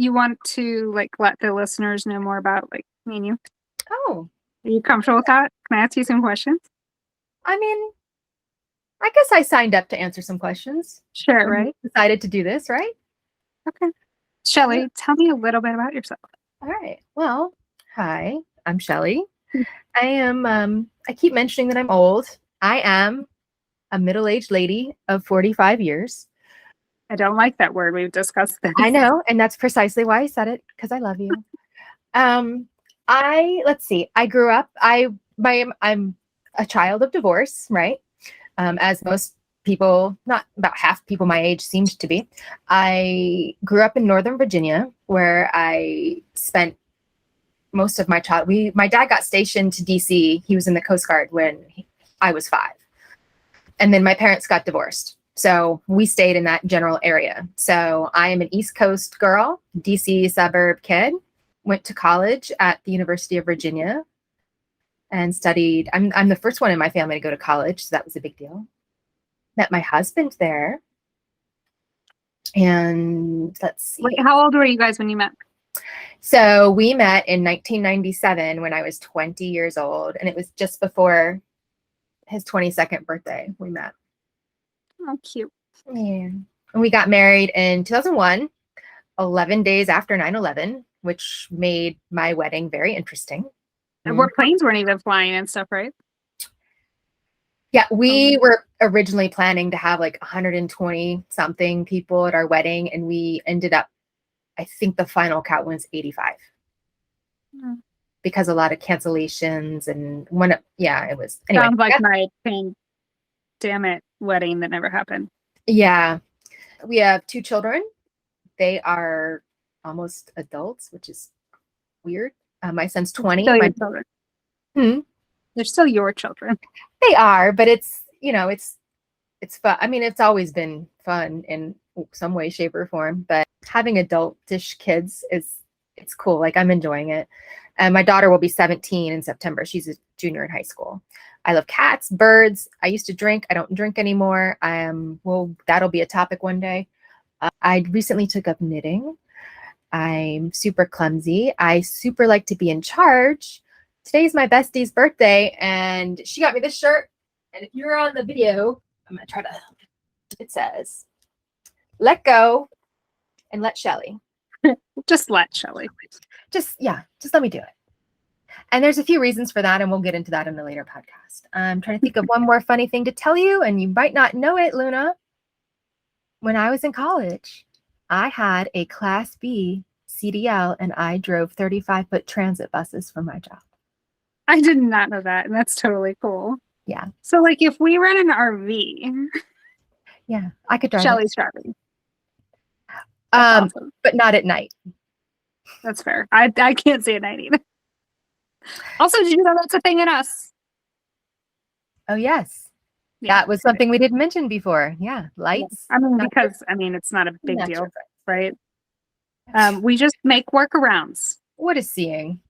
you want to like let the listeners know more about like me and you? Oh, Are you comfortable with that? Can I ask you some questions? I mean, I guess I signed up to answer some questions Sure, when we right? decided to do this, right? Okay. Yeah. Shelly, tell me a little bit about yourself. All right. Well, hi, I'm Shelly. I keep mentioning that I'm old. I am a middle-aged lady of 45 years. I don't like that word. We've discussed I this. know, and that's precisely why I said it, because I love you. Um, let's see. I grew up, I'm a child of divorce, right? As most people, not about half people my age seemed to be. I grew up in Northern Virginia, where I spent most of my child. My dad got stationed to DC. He was in the Coast Guard when I was 5, and then my parents got divorced. So we stayed in that general area. So I am an East Coast girl, DC suburb kid. Went to college at the University of Virginia and studied. I'm the first one in my family to go to college, so that was a big deal. Met my husband there, and let's Wait, see. how old were you guys when you met? So we met in 1997 when I was 20 years old, and it was just before his 22nd birthday we met. Oh, cute. Yeah. And we got married in 2001, 11 days after 9/11, which made my wedding very interesting. And where planes weren't even flying and stuff, right? Yeah, we were originally planning to have like 120 something people at our wedding, and we ended up, I think the final count was 85 because a lot of cancellations and it was anyway. Sounds like my pandemic wedding that never happened. Yeah, we have 2 children. They are almost adults, which is weird. My son's 20. Still your children. Hmm, They're still your children. they are, but it's fun. I mean, it's always been fun in some way, shape, or form. But having adultish kids it's cool. Like I'm enjoying it. And my daughter will be 17 in September. She's a junior in high school. I love cats, birds. I used to drink. I don't drink anymore. Well, that'll be a topic one day. I recently took up knitting. I'm super clumsy. I super like to be in charge. Today's my bestie's birthday, and she got me this shirt. And if you're on the video, I'm going to try to, it says, let go and let Shelly. Just let Shelly. Just let me do it. And there's a few reasons for that, and we'll get into that in a later podcast. I'm trying to think of one more funny thing to tell you, and you might not know it, Luna. When I was in college, I had a Class B CDL, and I drove 35-foot transit buses for my job. I did not know that, and that's totally cool. Yeah. So, like, if we rent an RV, yeah, I could drive Shelly's driving. Awesome. But not at night. That's fair. I can't see at night either. Also, did you know that's a thing in us? Oh, yes. Yeah, that was something we didn't mention before. Yeah, lights. I mean, it's not a big deal, right? We just make workarounds. What is seeing?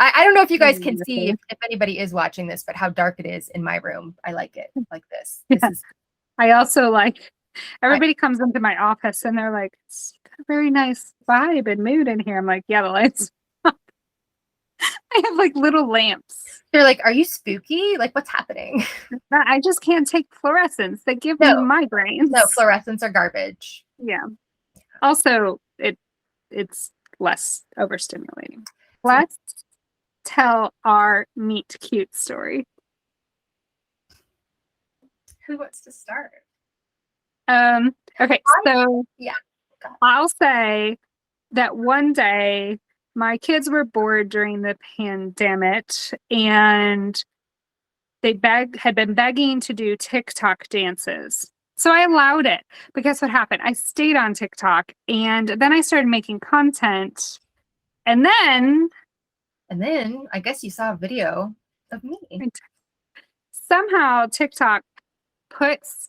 I don't know if you guys can see if anybody is watching this, but how dark it is in my room. I like it like this. I also like everybody comes into my office and they're like, it's got a very nice vibe and mood in here. I'm like, yeah, the lights. I have like little lamps. They're like, are you spooky? Like, what's happening? I just can't take fluorescents. They give me migraines. No, fluorescents are garbage. Yeah. Also, it's less overstimulating. Let's tell our meet cute story. Who wants to start? Okay, so I'll say that one day my kids were bored during the pandemic and they had been begging to do TikTok dances. So I allowed it. But guess what happened? I stayed on TikTok and then I started making content. And then I guess you saw a video of me. Somehow TikTok puts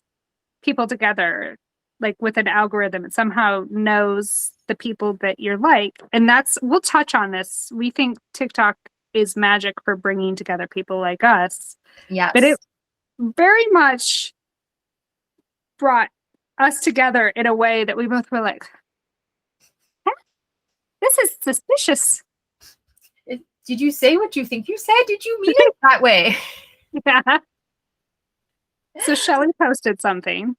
people together like with an algorithm. It somehow knows the people that you're like. And we'll touch on this. We think TikTok is magic for bringing together people like us. Yes. But it very much brought us together in a way that we both were like, huh? suspicious. Did you say what you think you said? Did you mean it that way? Yeah. So Shelley posted something.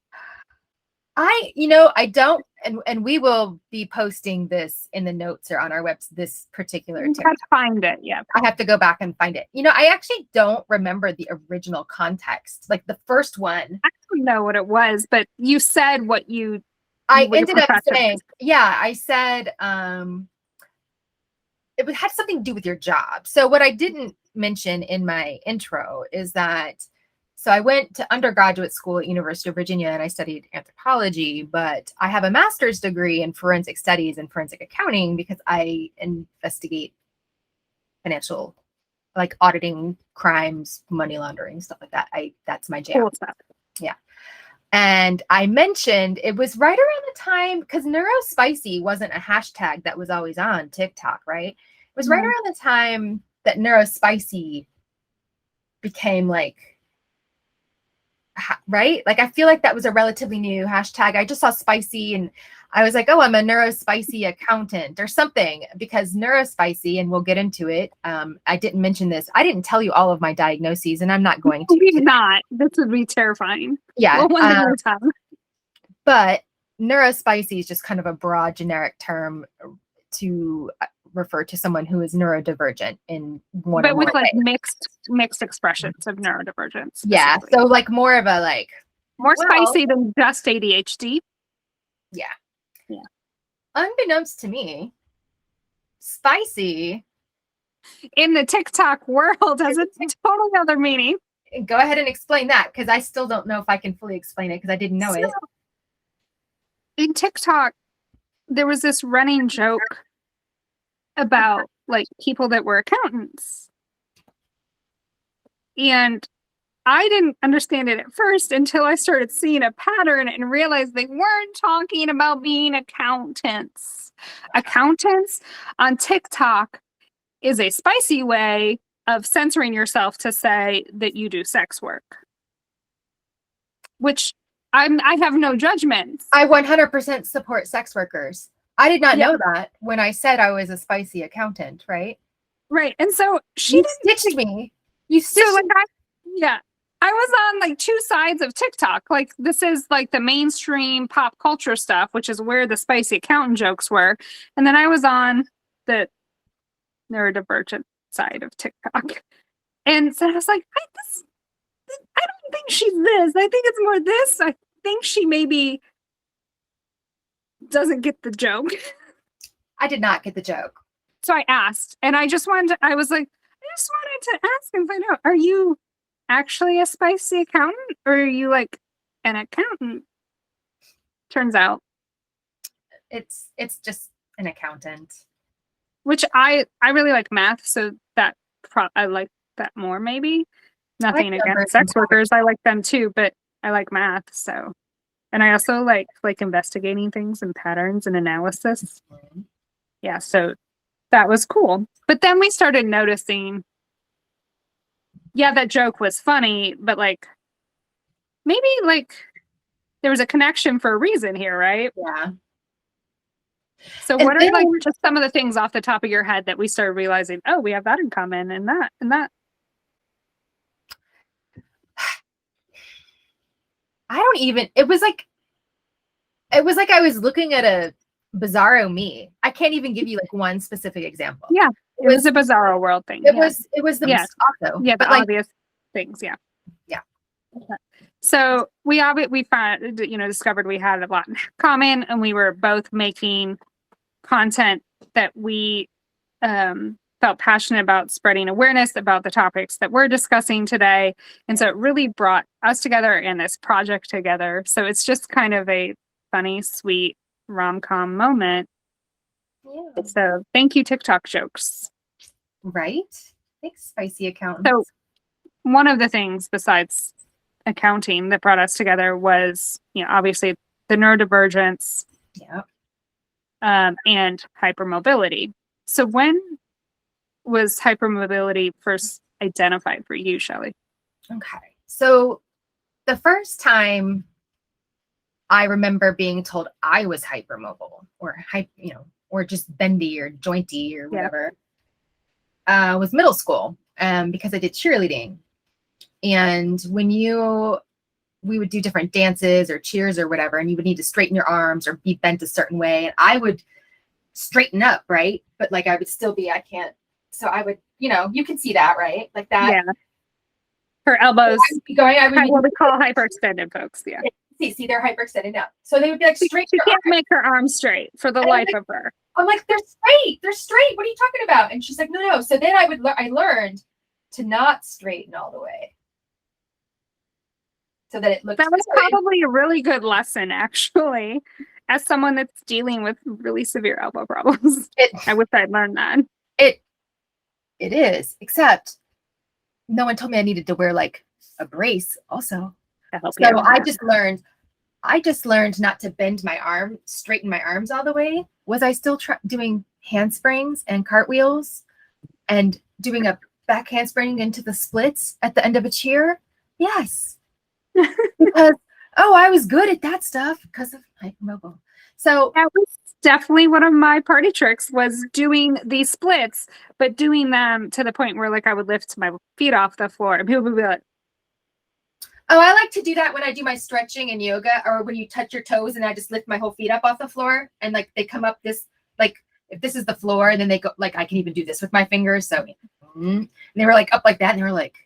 I don't, and we will be posting this in the notes or on our website, this particular You TikTok. gotta find it. Yeah. I have to go back and find it. I actually don't remember the original context, like the first one. I don't know what it was, but you said what your Ended up professor saying, yeah, I said, it had something to do with your job. So what I didn't mention in my intro is that, so I went to undergraduate school at University of Virginia and I studied anthropology, but I have a master's degree in forensic studies and forensic accounting because I investigate financial, like auditing, crimes, money laundering, stuff like that. That's my jam. cool stuff. Yeah. And I mentioned it was right around the time, because neurospicy wasn't a hashtag that was always on TikTok, right? It was right around the time that neurospicy became like, right? Like, I feel like that was a relatively new hashtag. I just saw spicy and I was like, oh, I'm a neurospicy accountant or something, because neurospicy, and we'll get into it. I didn't mention this. I didn't tell you all of my diagnoses, and I'm not going to. We've not. This would be terrifying. Yeah. Well, one thing at a time. But neurospicy is just kind of a broad generic term to refer to someone who is neurodivergent in one But or more with like ways. mixed expressions of neurodivergence. Yeah. So like more of a like more spicy than just ADHD. Yeah. Yeah. Unbeknownst to me, spicy in the TikTok world has a totally other meaning. Go ahead and explain that, because I still don't know if I can fully explain it because I didn't know it. In TikTok, there was this running joke about like people that were accountants. And I didn't understand it at first until I started seeing a pattern and realized they weren't talking about being accountants. Accountants on TikTok is a spicy way of censoring yourself to say that you do sex work, which I have no judgment. I 100% support sex workers. I did not know that when I said I was a spicy accountant, right? Right. And so she stitched me. You stitched so like I was on like two sides of TikTok. Like this is like the mainstream pop culture stuff, which is where the spicy accountant jokes were. And then I was on the neurodivergent side of TikTok. And so I was like, I don't think she's this. I think it's more this. I think she maybe doesn't get the joke. I did not get the joke. So I asked, and I just wanted to ask and find out, are you actually a spicy accountant or are you like an accountant? Turns out it's just an accountant. Which I really like math, so that I like that more maybe. Nothing against sex workers. I like them too, but I like math, so. And I also like investigating things and patterns and analysis. Mm-hmm. Yeah, so that was cool. But then we started noticing, yeah, that joke was funny, but like maybe like there was a connection for a reason here, right? Yeah. So what are like just some of the things off the top of your head that we started realizing, oh, we have that in common and that and that? It was like I was looking at a Bizarro me. I can't even give you like one specific example. Yeah. It was a Bizarro world thing. It was the Moscato. Yeah, but obvious things, yeah. Yeah. So we found, discovered we had a lot in common, and we were both making content that we felt passionate about spreading awareness about the topics that we're discussing today. And so it really brought us together and this project together. So it's just kind of a funny, sweet rom-com moment. Yeah. So thank you, TikTok jokes. Right? Thanks, spicy accountant. So one of the things besides accounting that brought us together was, obviously the neurodivergence. Yeah. And hypermobility. So when was hypermobility first identified for you, Shelley? Okay. So the first time I remember being told I was hypermobile or or just bendy or jointy or Yeah. whatever, was middle school, because I did cheerleading. And we would do different dances or cheers or whatever, and you would need to straighten your arms or be bent a certain way. And I would straighten up, right? But like I would still be, I can't. So I would, you can see that, right? Like that. Yeah. Her elbows, I would be what we call hyperextended, folks. Yeah. See, they're hyperextended now. So they would be like straight. She can't make her arms straight for the life of her. I'm like, they're straight. They're straight. What are you talking about? And she's like, no. So then I learned to not straighten all the way, so that it looked. That was probably a really good lesson, actually, as someone that's dealing with really severe elbow problems. I wish I'd learned that. It is, except no one told me I needed to wear like a brace also. So I just learned not to bend my arm, straighten my arms all the way. Was I still doing handsprings and cartwheels and doing a back handspring into the splits at the end of a cheer? Yes. Because, I was good at that stuff because of hypermobile. So that was definitely one of my party tricks, was doing these splits, but doing them to the point where like I would lift my feet off the floor and people would be like, oh, I like to do that when I do my stretching and yoga, or when you touch your toes and I just lift my whole feet up off the floor and like they come up this, like if this is the floor and then they go, like I can even do this with my fingers. So and they were like up like that and they were like,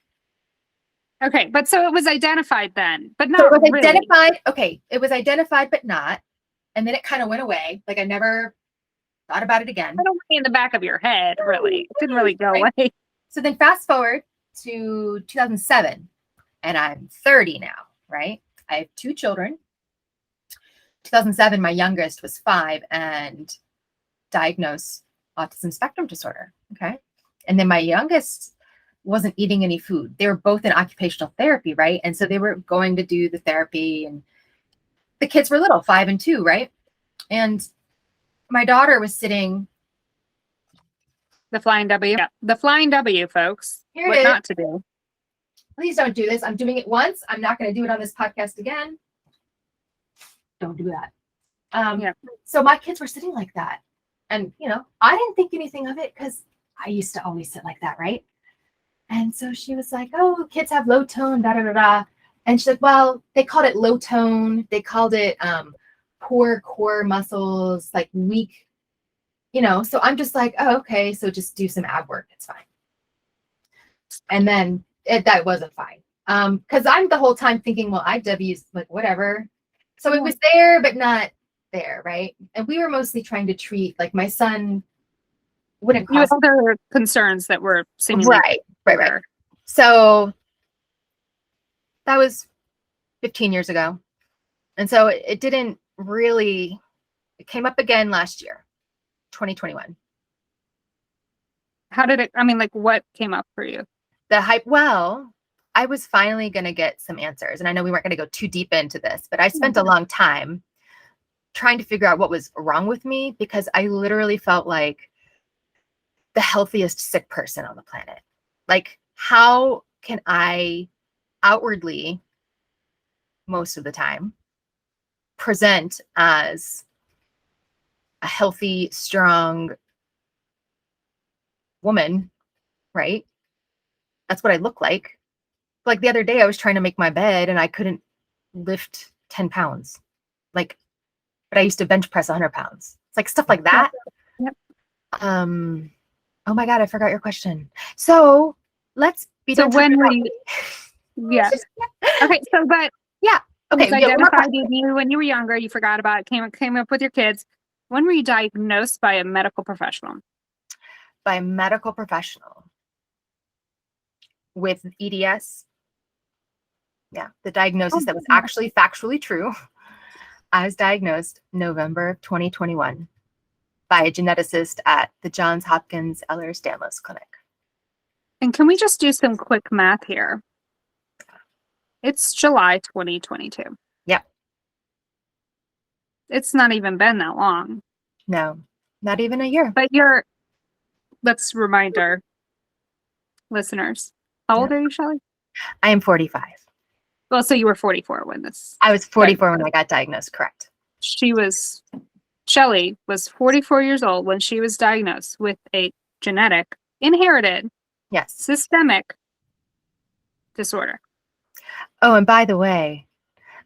okay, but so it was identified then, but not so it was really. identified. Okay, it was identified, but not. And then it kind of went away. Like I never thought about it again. I don't in the back of your head, really. It didn't really go away. So then fast forward to 2007. And I'm 30 now, right? I have 2 children. 2007, my youngest was 5 and diagnosed autism spectrum disorder. Okay. And then my youngest wasn't eating any food. They were both in occupational therapy, right? And so they were going to do the therapy, and the kids were little, 5 and 2, right? And my daughter was sitting. The flying W. Yeah. The flying W, folks. Here what not to do. Please don't do this. I'm doing it once. I'm not going to do it on this podcast again. Don't do that. So my kids were sitting like that. And, I didn't think anything of it because I used to always sit like that, right? And so she was like, oh, kids have low tone, da da da da. And she said, well, they called it low tone. They called it poor core muscles, like weak, So I'm just like, oh, okay. So just do some ab work. It's fine. And then that wasn't fine. Because I'm the whole time thinking, well, IW's like whatever. So it was there, but not there, right? And we were mostly trying to treat, like my son wouldn't cause other concerns that were seemingly right. So that was 15 years ago. And so it didn't really, it came up again last year, 2021. How did it, what came up for you? The hype, well, I was finally going to get some answers. And I know we weren't going to go too deep into this, but I spent a long time trying to figure out what was wrong with me, because I literally felt like the healthiest sick person on the planet. Like, how can I outwardly, most of the time, present as a healthy, strong woman, right? That's what I look like. Like the other day, I was trying to make my bed and I couldn't lift 10 pounds. Like, but I used to bench press 100 pounds. It's like stuff like that. Yep. Oh my God, I forgot your question. So let's be done. So when were you? Yeah. Okay. So, but yeah. Okay. Identified you when you were younger. You forgot about it. Came up with your kids. When were you diagnosed by a medical professional? By a medical professional with EDS. Yeah, the diagnosis that was actually factually true. I was diagnosed November of 2021 by a geneticist at the Johns Hopkins Ehlers-Danlos Clinic. And can we just do some quick math here? It's July 2022. Yep. It's not even been that long. No, not even a year. But let's remind our listeners. How old are you, Shelley? I am 45. Well, so you were 44 when this. I was 44 when I got diagnosed, correct. She was Shelley was 44 years old when she was diagnosed with a genetic, inherited, Yes. systemic disorder. Oh, and by the way,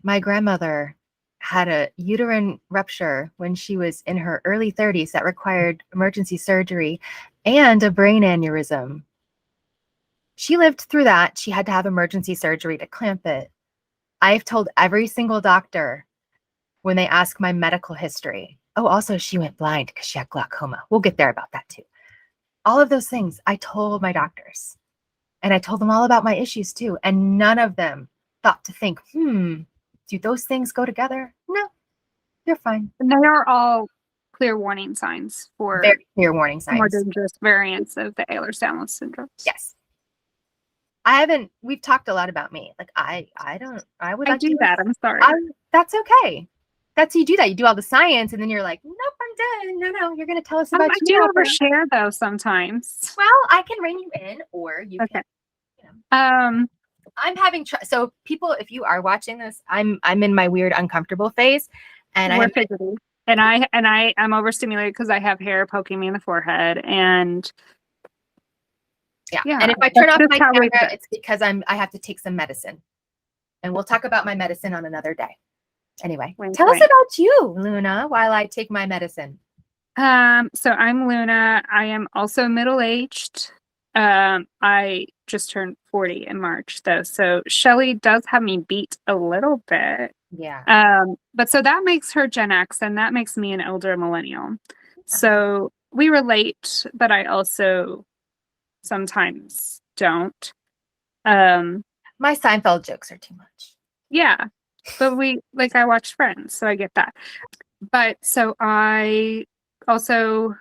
my grandmother had a uterine rupture when she was in her early 30s that required emergency surgery and a brain aneurysm. She lived through that. She had to have emergency surgery to clamp it. I've told every single doctor when they ask my medical history. Oh, also, she went blind because she had glaucoma. We'll get there about that too. All of those things I told my doctors. And I told them all about my issues too. And none of them thought to think, do those things go together? No, you're fine. And they are all clear warning signs for Very clear warning more signs. dangerous variants of the Ehlers-Danlos syndrome. Yes. We've talked a lot about me. Like I would I like do to, that. I'm sorry. that's okay. That's you do that. You do all the science and then you're like, nope, I'm done. No, you're going to tell us about I you. do overshare though sometimes. Well, I can rein you in or you Okay. can, you know. Um, I'm having so people, if you are watching this, I'm in my weird uncomfortable phase, and we're fidgety. And I'm overstimulated because I have hair poking me in the forehead, and and if I turn that's off just my how we've camera, been. it's because I have to take some medicine, and we'll talk about my medicine on another day. Anyway, Wink, tell us wink. about you, Luna, while I take my medicine. So I'm Luna. I am also middle-aged. I just turned 40 in March though, so Shelly does have me beat a little bit. Yeah. But so that makes her Gen X, and that makes me an elder millennial. So we relate, but I also sometimes don't. My Seinfeld jokes are too much. Yeah, but I watch Friends, so I get that. But so I also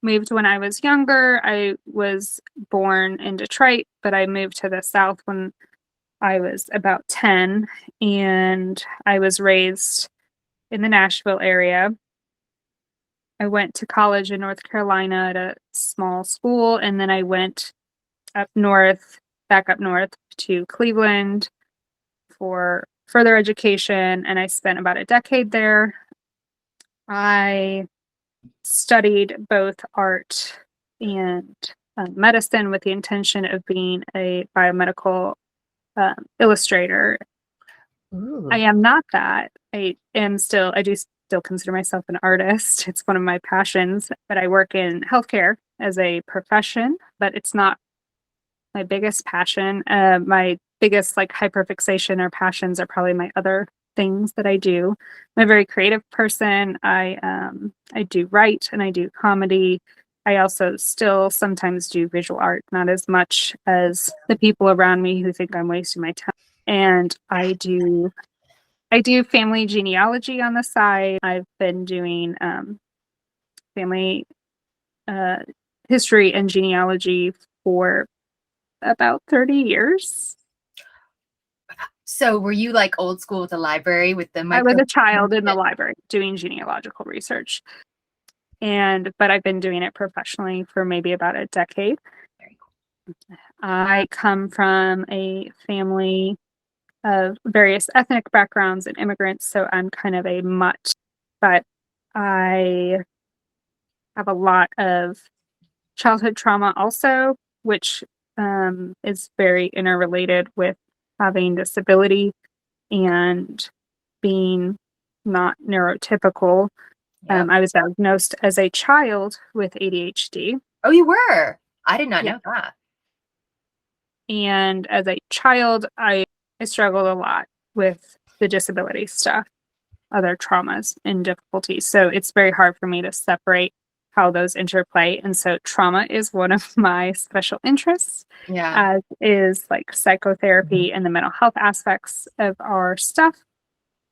moved when I was younger. I was born in Detroit, but I moved to the South when I was about 10, and I was raised in the Nashville area. I went to college in North Carolina at a small school, and then I went back up north to Cleveland for further education, and I spent about a decade there. I studied both art and medicine with the intention of being a biomedical illustrator. Ooh. I am not that. I do still consider myself an artist. It's one of my passions, but I work in healthcare as a profession, but it's not my biggest passion. My biggest hyperfixation or passions are probably my other things that I do. I'm a very creative person. I do write and I do comedy. I also still sometimes do visual art, not as much as the people around me who think I'm wasting my time. And I do family genealogy on the side. I've been doing family uh, history and genealogy for about 30 years. So were you like old school with the library with the I was micro? a child in the library doing genealogical research. But I've been doing it professionally for maybe about a decade. Very cool. I come from a family of various ethnic backgrounds and immigrants, so I'm kind of a mutt, but I have a lot of childhood trauma also, which is very interrelated with having disability and being not neurotypical. Yep. I was diagnosed as a child with ADHD. Oh, you were? I did not Yeah. know that. And as a child, I struggled a lot with the disability stuff, other traumas and difficulties. So it's very hard for me to separate how those interplay. And so trauma is one of my special interests, Yeah. as is psychotherapy and the mental health aspects of our stuff.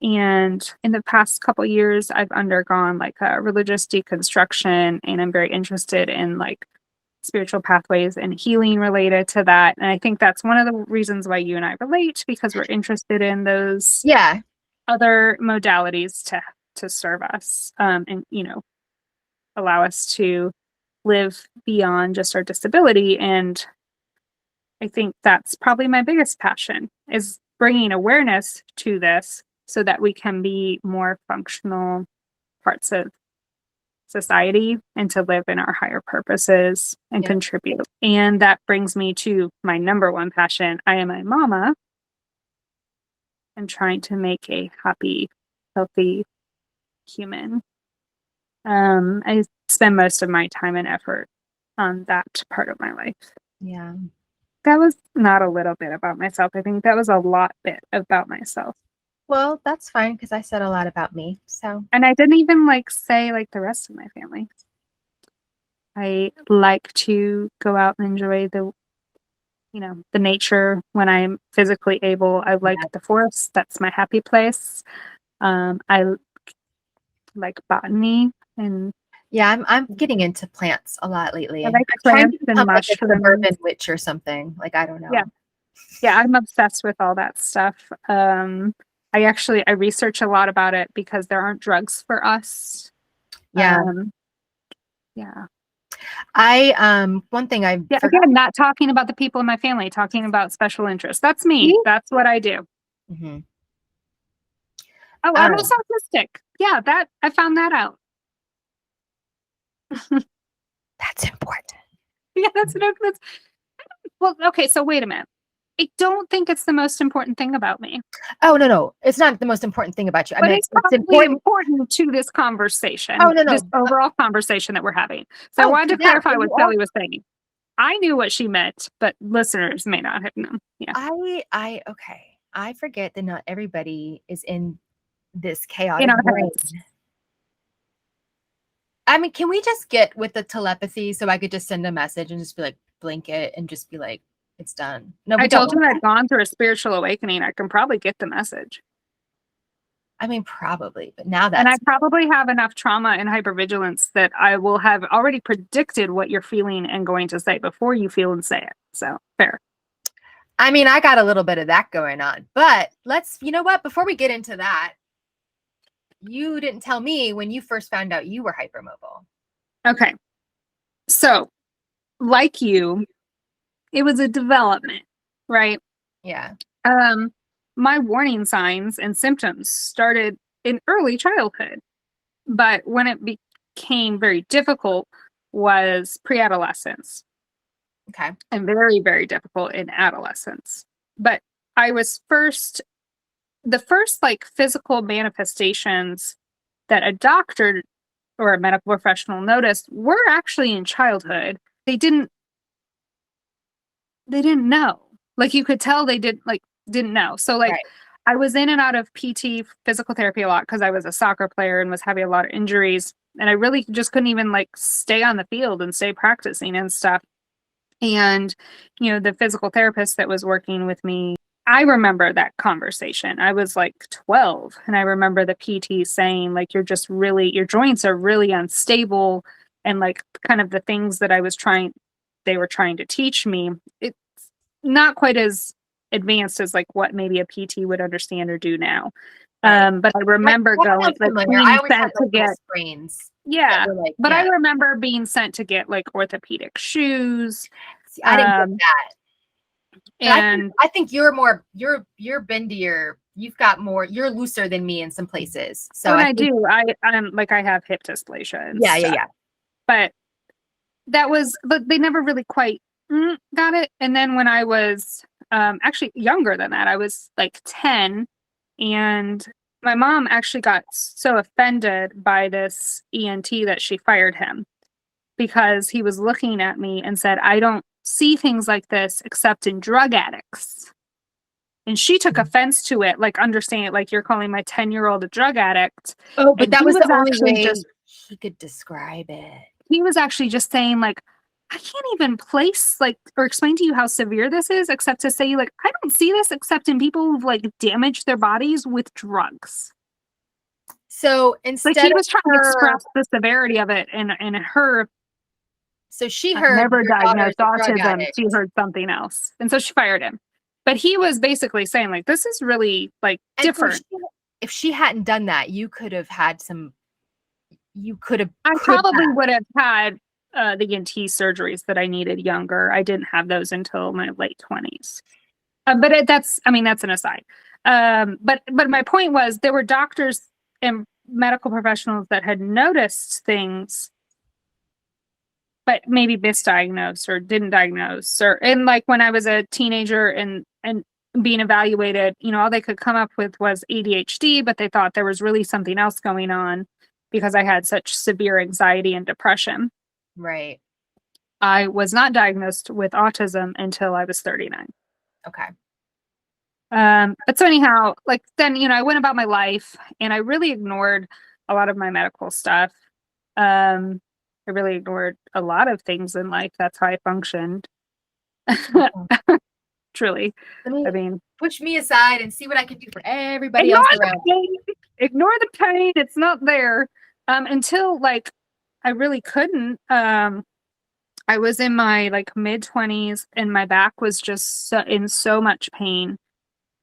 And in the past couple years, I've undergone a religious deconstruction, and I'm very interested in spiritual pathways and healing related to that. And I think that's one of the reasons why you and I relate, because we're interested in those Yeah. other modalities to serve us, and allow us to live beyond just our disability. And I think that's probably my biggest passion, is bringing awareness to this so that we can be more functional parts of society and to live in our higher purposes and Yeah. contribute. And that brings me to my number one passion. I am a mama and trying to make a happy, healthy human. I spend most of my time and effort on that part of my life. Yeah. That was not a little bit about myself. I think that was a lot bit about myself. Well, that's fine because I said a lot about me. So, And I didn't even like say like the rest of my family. I like to go out and enjoy the nature when I'm physically able. I like yeah. the forest. That's my happy place. I like botany and Yeah, I'm getting into plants a lot lately. I I'm like trying to plants and become like a mushrooms. suburban witch or something. Like, I don't Yeah. know. Yeah, I'm obsessed with all that stuff. I research a lot about it because there aren't drugs for us. Yeah. Yeah. One thing I Yeah, forgot. again, not talking about the people in my family, talking about special interests. That's me. See? That's what I do. Hmm. Oh, I'm also autistic. Yeah, that I found that out. That's important. Yeah, that's well, okay, so wait a minute. I don't think it's the most important thing about me, Oh, no, no. It's not the most important thing about you. I but mean, it's it's probably important. important to this Oh, conversation, no, this no. overall conversation that we're having. So I Oh, wanted to to that. clarify But what you all, Shelly was saying. I knew what she meant, but listeners may not have known. Yeah. okay. I forget that not everybody is in this In chaotic our brain. heads. I mean, can we just get with the telepathy so I could just send a message and just be like, blink it and just be like, it's done? No, I we don't told want you I'd that. gone through a spiritual awakening. I can probably get the message. I mean, probably, but now And I that's probably have enough trauma and hypervigilance that I will have already predicted what you're feeling and going to say before you feel and say it. So fair. I mean, I got a little bit of that going on. But you know what? Before we get into that, you didn't tell me when you first found out you were hypermobile. Okay. So, like you, it was a development, right? Yeah. Um, my warning signs and symptoms started in early childhood, but when it became very difficult was pre-adolescence Okay. and very, very difficult in adolescence. But I was the first like physical manifestations that a doctor or a medical professional noticed were actually in childhood. They didn't know. Like you could tell didn't know. So like Right. I was in and out of PT physical therapy a lot because I was a soccer player and was having a lot of injuries. And I really just couldn't even like stay on the field and stay practicing and stuff. And, the physical therapist that was working with me, I remember that conversation. I was like 12, and I remember the PT saying, like, your joints are really unstable. And like, kind of the things that they were trying to teach me, it's not quite as advanced as like what maybe a PT would understand or do now. Right. But I remember That going, sounds like, familiar. I being always had sent like to little get, sprains that yeah. were like, But I yeah. remember being sent to get like orthopedic shoes. See, I didn't get Um, that. But and I think you're bendier. You've got more. You're looser than me in some places. So when I I think do, I'm like I have hip dysplasia and yeah, yeah, stuff. yeah. But but they never really quite got it. And then when I was actually younger than that, I was like 10, and my mom actually got so offended by this ENT that she fired him because he was looking at me and said, "I don't see things like this except in drug addicts." And she took offense to it, like understanding it, like you're calling my 10-year-old a drug addict. Oh, but And that was the only way he could describe it. he was actually just saying, like, I can't even place like or explain to you how severe this is, except to say, like, I don't see this except in people who've like damaged their bodies with drugs. So Like instead he of was trying to her, express the severity of it, and her so she heard never your daughter's diagnosed a drug autism. She addict, heard something else. And so she fired him. But he was basically saying, like, this is really like and so different. if she hadn't done that, you could have had some. You I could probably have. would have had the ENT surgeries that I needed younger. I didn't have those until my late 20s. But that's an aside. But my point was there were doctors and medical professionals that had noticed things, but maybe misdiagnosed or didn't diagnose. Or and like when I was a teenager and being evaluated, all they could come up with was ADHD, but they thought there was really something else going on because I had such severe anxiety and depression. Right. I was not diagnosed with autism until I was 39. Okay. But so anyhow, like then, I went about my life and I really ignored a lot of my medical stuff. Um, I really ignored a lot of things in life. That's how I functioned. Okay. Truly. Let I me mean, push me aside and see what I can do for everybody ignore else the around me. pain. Ignore the pain. It's not there. Until like I really couldn't. I was in my like mid 20s and my back was just in so much pain.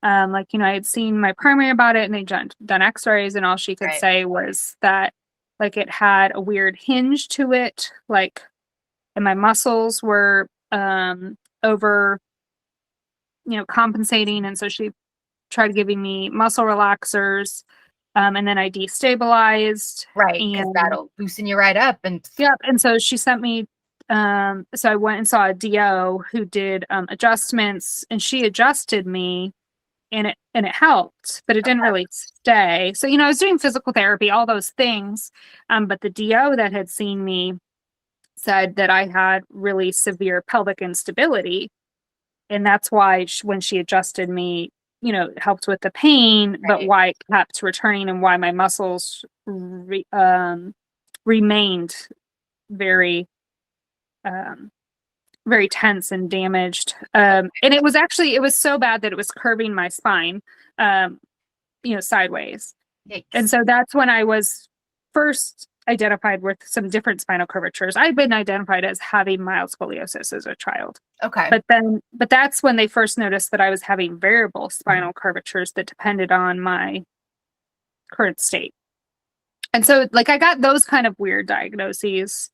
Like, I had seen my primary about it and they'd done x-rays and all she could Right. say was that like it had a weird hinge to it, like, and my muscles were over, compensating. And so she tried giving me muscle relaxers. And then I destabilized Right. Because and that'll loosen you right up. And yep. And so she sent me, so I went and saw a DO who did adjustments and she adjusted me and it helped, but it didn't really stay. So, I was doing physical therapy, all those things. But the DO that had seen me said that I had really severe pelvic instability. And that's why when she adjusted me, it helped with the pain, but right. why it kept returning and why my muscles remained very, um, very tense and damaged. And it was so bad that it was curving my spine. Um, sideways. And Yikes. so that's when I was first identified with some different spinal curvatures. I've been identified as having mild scoliosis as a child. Okay. But that's when they first noticed that I was having variable Mhm. spinal curvatures that depended on my current state. And so like I got those kind of weird diagnoses.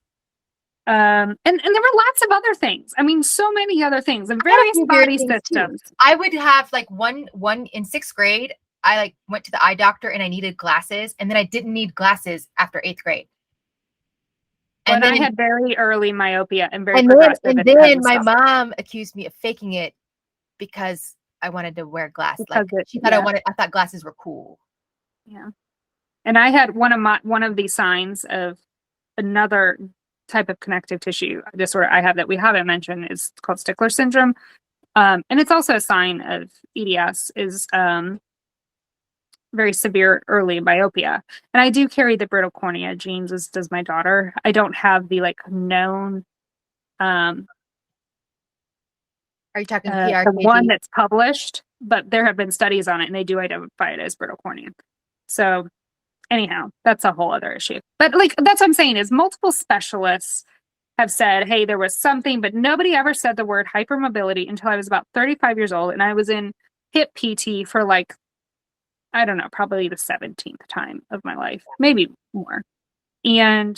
And there were lots of other things. I mean, so many other things and I had a various few weird body things too. systems. I would have like one in sixth grade. I like went to the eye doctor and I needed glasses, and then I didn't need glasses after eighth grade. And When I then had very early myopia and very and then progressive, and it then hasn't my stopped mom accused me of faking it because I wanted to wear glasses. because Like it, she thought yeah, I thought glasses were cool. yeah. And I had one of the signs of another type of connective tissue disorder I have that we haven't mentioned is called Stickler syndrome. And it's also a sign of EDS is very severe early myopia. And I do carry the brittle cornea genes, as does my daughter. I don't have the like known um Are you talking the one PRKD? that's published, but there have been studies on it and they do identify it as brittle cornea. So anyhow, that's a whole other issue. But like that's what I'm saying is multiple specialists have said, hey, there was something, but nobody ever said the word hypermobility until I was about 35 years old. And I was in hip PT for like, I don't know, probably the 17th time of my life, maybe more. And